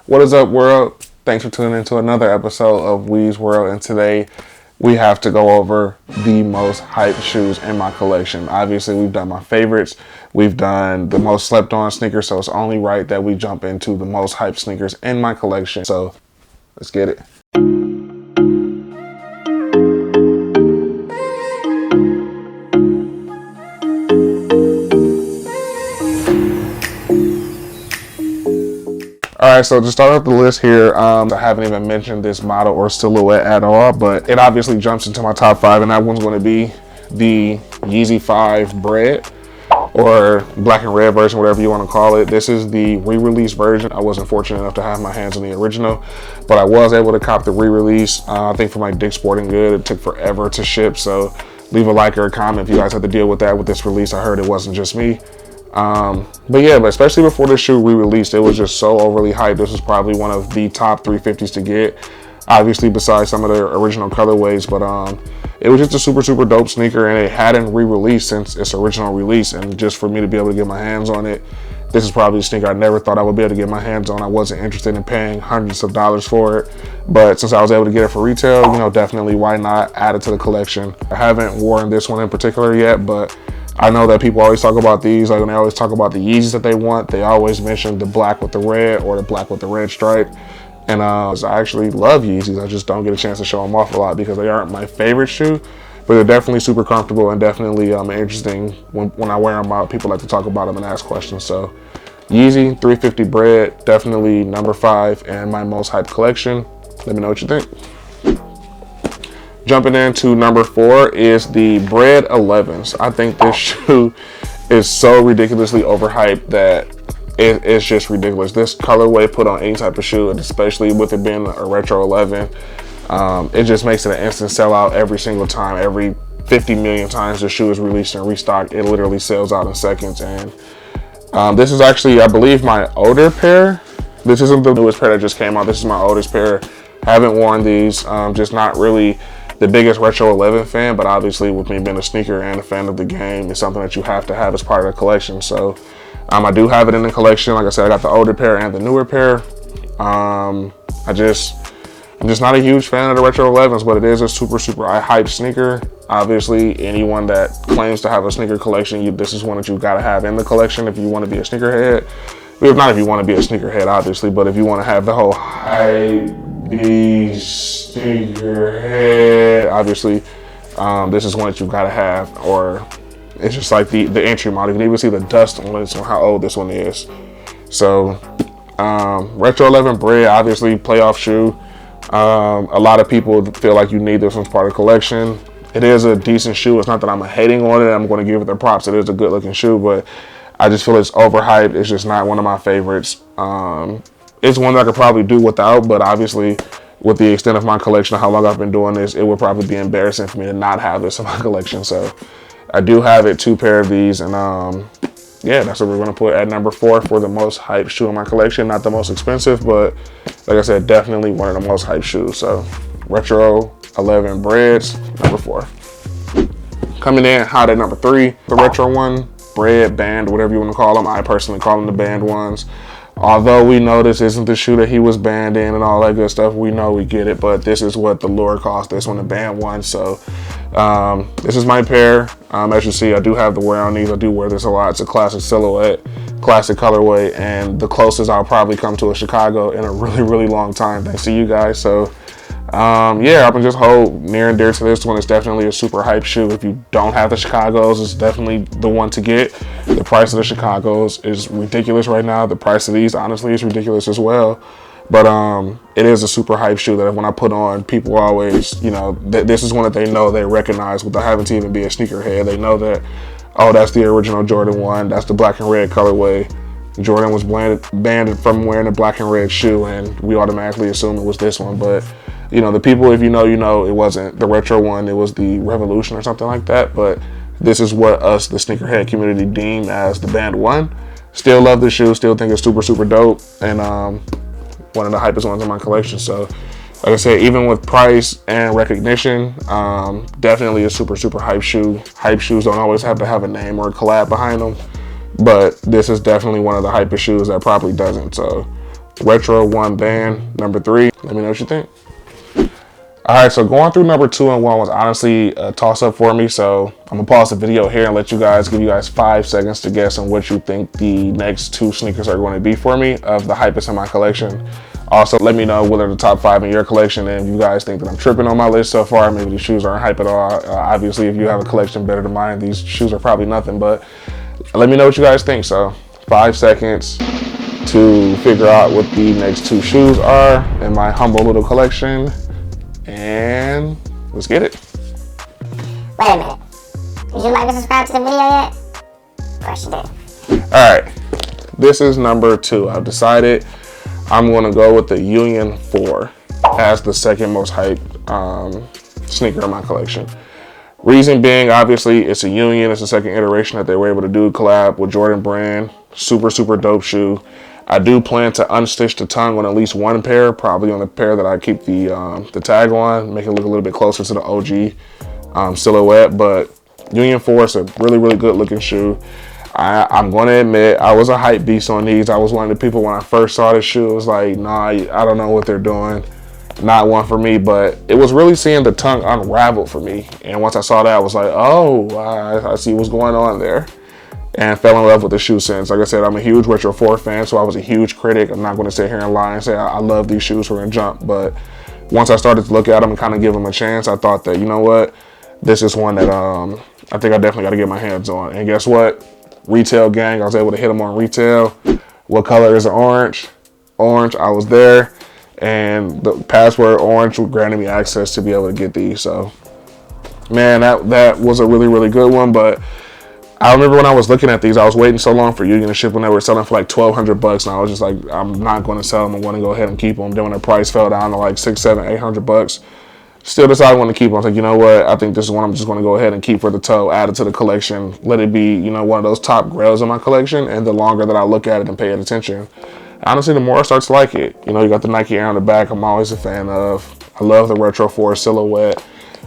What is up, world? Thanks for tuning into another episode of Wee's World, and today we have to go over the most hyped shoes in my collection. Obviously, we've done my favorites. We've done the most slept on sneakers, so it's only right that we jump into the most hyped sneakers in my collection. So let's get it. Alright, so to start off the list here, I haven't even mentioned this model or silhouette at all, but it obviously jumps into my top 5, and that one's going to be the Yeezy 5 Bread, or black and red version, whatever you want to call it. This is the re-release version. I wasn't fortunate enough to have my hands on the original, but I was able to cop the re-release. I think from like Dick's Sporting Goods, it took forever to ship, so leave a like or a comment if you guys had to deal with that with this release. I heard it wasn't just me. But especially before the shoe re-released, it was just so overly hyped. This was probably one of the top 350s to get, obviously besides some of the original colorways, but it was just a super dope sneaker, and it hadn't re-released since its original release. And just for me to be able to get my hands on it, this is probably a sneaker I never thought I would be able to get my hands on. I wasn't interested in paying hundreds of dollars for it, but since I was able to get it for retail, definitely why not add it to the collection. I haven't worn this one in particular yet, but I know that people always talk about these, like when they always talk about the Yeezys that they want, they always mention the black with the red or the black with the red stripe. And I actually love Yeezys. I just don't get a chance to show them off a lot because they aren't my favorite shoe, but they're definitely super comfortable and definitely interesting when I wear them out. People like to talk about them and ask questions. So Yeezy 350 Bread, definitely number 5 in my most hyped collection. Let me know what you think. Jumping into number 4 is the Bread 11s. I think this shoe is so ridiculously overhyped that it's just ridiculous. This colorway put on any type of shoe, and especially with it being a retro 11, it just makes it an instant sellout every single time. Every 50 million times the shoe is released and restocked, it literally sells out in seconds. And this is actually, I believe, my older pair. This isn't the newest pair that just came out. This is my oldest pair. Haven't worn these, just not really the biggest retro 11 fan, but obviously with me being a sneaker and a fan of the game, it's something that you have to have as part of the collection. So I do have it in the collection. Like I said, I got the older pair and the newer pair. I'm just not a huge fan of the retro 11s, but it is a super hyped sneaker. Obviously, anyone that claims to have a sneaker collection, this is one that you gotta have in the collection if you want to be a sneakerhead. If not, if you want to be a sneakerhead, obviously, but if you want to have the whole hype sneakerhead, obviously, this is one that you gotta have, or it's just like the entry model. You can even see the dust on this one, how old this one is. So retro 11 Bread, obviously playoff shoe. A lot of people feel like you need this one as part of the collection. It is a decent shoe. It's not that I'm hating on it. I'm going to give it the props. It is a good looking shoe, but I just feel it's overhyped. It's just not one of my favorites. It's one that I could probably do without, but obviously with the extent of my collection, how long I've been doing this, it would probably be embarrassing for me to not have this in my collection. So I do have it, 2 pair of these, and that's what we're going to put at number 4 for the most hyped shoe in my collection. Not the most expensive, but like I said, definitely one of the most hyped shoes. So retro 11 Breads, number 4. Coming in hot at number 3, the retro one, Bread Band, whatever you want to call them. I personally call them the band ones. Although we know this isn't the shoe that he was banned in and all that good stuff, we know, we get it, but this is what the lure calls this one, the band one. So this is my pair. As you see, I do have the wear on these. I do wear this a lot. It's a classic silhouette, classic colorway, and the closest I'll probably come to a Chicago in a really long time, thanks to you guys. So I'm gonna just hold near and dear to this one. It's definitely a super hype shoe. If you don't have the Chicagos, it's definitely the one to get. The price of the Chicagos is ridiculous right now. The price of these, honestly, is ridiculous as well. But it is a super hype shoe that when I put on, people always, this is one that they know, they recognize without having to even be a sneakerhead. They know that, oh, that's the original Jordan 1. That's the black and red colorway. Jordan was banned from wearing a black and red shoe, and we automatically assume it was this one. But the people, if you know, it wasn't the retro one. It was the Revolution or something like that. But this is what us, the sneakerhead community, deem as the band 1. Still love the shoe. Still think it's super dope, and one of the hypest ones in my collection. So like I said, even with price and recognition, definitely a super hype shoe. Hype shoes don't always have to have a name or a collab behind them, but this is definitely one of the hypest shoes that probably doesn't. So Retro 1 band, number 3. Let me know what you think. All right, so going through number 2 and 1 was honestly a toss-up for me. So I'm gonna pause the video here and give you guys 5 seconds to guess on what you think the next 2 sneakers are going to be for me of the hypest in my collection. Also, let me know what are the top 5 in your collection, and if you guys think that I'm tripping on my list so far, maybe these shoes aren't hype at all. Obviously, if you have a collection better than mine, these shoes are probably nothing, but let me know what you guys think. So 5 seconds to figure out what the next 2 shoes are in my humble little collection. And let's get it. Wait a minute. Did you like and subscribe to the video yet? Of course you did. Alright. This is number 2. I've decided I'm going to go with the Union 4 as the second most hyped sneaker in my collection. Reason being, obviously, it's a Union. It's the second iteration that they were able to do collab with Jordan Brand. Super, super dope shoe. I do plan to unstitch the tongue on at least one pair, probably on the pair that I keep the tag on, make it look a little bit closer to the OG silhouette. But Union 4 is a really, really good looking shoe. I'm going to admit, I was a hype beast on these. I was one of the people when I first saw this shoe, it was like, nah, I don't know what they're doing. Not one for me, but it was really seeing the tongue unravel for me. And once I saw that, I was like, oh, I see what's going on there. And fell in love with the shoe since. Like I said, I'm a huge Retro 4 fan, so I was a huge critic. I'm not going to sit here and lie and say I love these shoes from the jump. But once I started to look at them and kind of give them a chance, I thought that, you know what, this is one that I think I definitely got to get my hands on. And guess what? Retail gang, I was able to hit them on retail. What color is it? Orange. Orange, I was there. And the password orange granted me access to be able to get these. So, man, that was a really, really good one. But I remember when I was looking at these, I was waiting so long for Union to ship when they were selling for like $1,200, and I was just like, I'm not going to sell them. I'm going to go ahead and keep them. Then when the price fell down to like $600, $700, $800, still decided I want to keep them. I was like, you know what? I think this is one I'm just going to go ahead and keep for the toe, add it to the collection, let it be, you know, one of those top grails in my collection. And the longer that I look at it and pay it attention, honestly, the more I start to like it. You know, you got the Nike Air on the back. I'm always a fan of. I love the Retro 4 silhouette.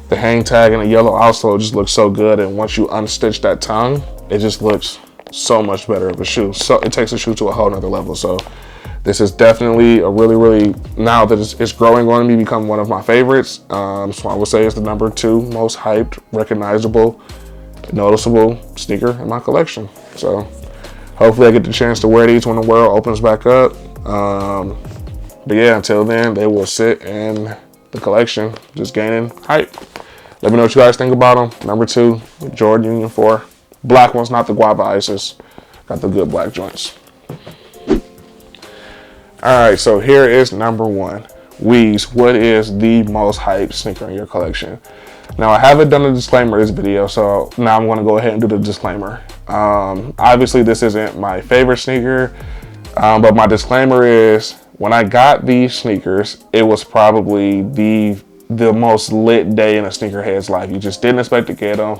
The hang tag and the yellow outsole just looks so good. And once you unstitch that tongue, it just looks so much better of a shoe. So it takes a shoe to a whole nother level. So this is definitely a really, really, now that it's growing on me, become one of my favorites. So I would say it's the number 2 most hyped, recognizable, noticeable sneaker in my collection. So hopefully I get the chance to wear these when the world opens back up. But yeah, until then, they will sit in the collection, just gaining hype. Let me know what you guys think about them. Number 2, Jordan Union 4. Black ones, not the Guava Isis. Got the good black joints. Alright, so here is number 1. Weez, what is the most hyped sneaker in your collection? Now, I haven't done a disclaimer in this video, so now I'm going to go ahead and do the disclaimer. Obviously, this isn't my favorite sneaker, but my disclaimer is, when I got these sneakers, it was probably the most lit day in a sneakerhead's life. You just didn't expect to get them.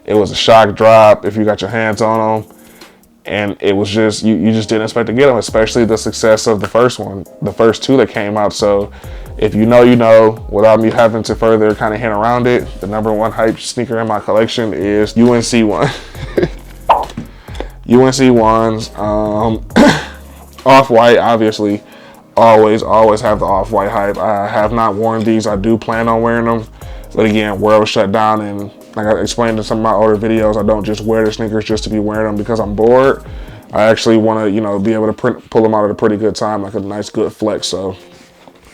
It was a shock drop if you got your hands on them. And it was just, you just didn't expect to get them, especially the success of the first one, the first 2 that came out. So if you know, you know, without me having to further kind of hint around it, the number 1 hype sneaker in my collection is UNC 1. UNC 1s, off-white, obviously, always have the off-white hype. I have not worn these. I do plan on wearing them. But again, world shut down, and like I explained in some of my older videos, I don't just wear the sneakers just to be wearing them because I'm bored. I actually want to, you know, be able to pull them out at a pretty good time, like a nice good flex. So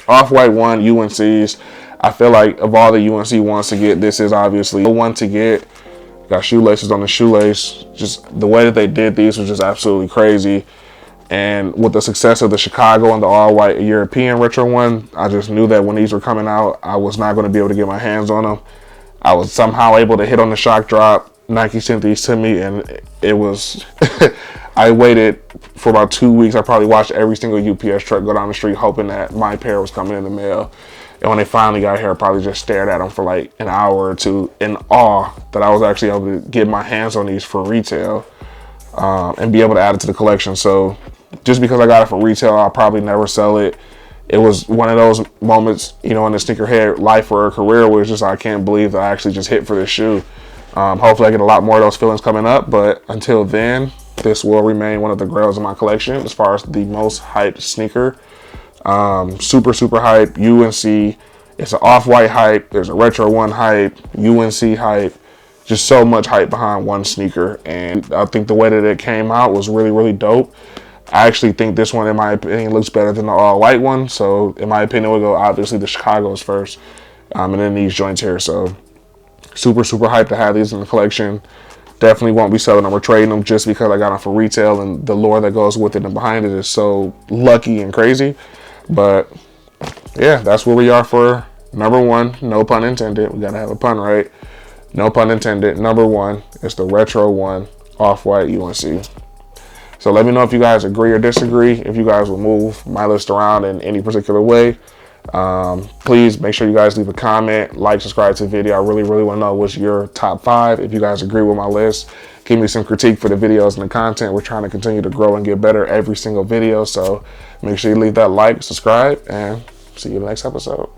off-white 1, UNCs. I feel like of all the UNC ones to get, this is obviously the one to get. Got shoelaces on the shoelace. Just the way that they did these was just absolutely crazy. And with the success of the Chicago and the all-white European retro one, I just knew that when these were coming out, I was not going to be able to get my hands on them. I was somehow able to hit on the shock drop. Nike sent these to me, and it was, I waited for about 2 weeks. I probably watched every single UPS truck go down the street hoping that my pair was coming in the mail. And when they finally got here, I probably just stared at them for like an hour or two in awe that I was actually able to get my hands on these for retail and be able to add it to the collection. So just because I got it for retail, I'll probably never sell it. It was one of those moments, you know, in the sneakerhead life or a career where it's just, I can't believe that I actually just hit for this shoe. Hopefully I get a lot more of those feelings coming up, but until then, this will remain one of the grails in my collection as far as the most hyped sneaker Super, super hype. UNC. It's an off-white hype. There's a retro one hype. UNC hype. Just so much hype behind one sneaker. And I think the way that it came out was really, really dope. I actually think this one, in my opinion, looks better than the all-white one. So, in my opinion, we'll go obviously the Chicago's first. And then these joints here. So, super, super hyped to have these in the collection. Definitely won't be selling them or trading them just because I got them for retail. And the lore that goes with it and behind it is so lucky and crazy. But, yeah, that's where we are for number one. No pun intended. We got to have a pun, right? No pun intended. Number one is the Retro 1 Off-White UNC. So let me know if you guys agree or disagree. If you guys will move my list around in any particular way. Please make sure you guys leave a comment, like, subscribe to the video. I really, really want to know what's your top 5. If you guys agree with my list, give me some critique for the videos and the content. We're trying to continue to grow and get better every single video. So make sure you leave that like, subscribe, and see you in the next episode.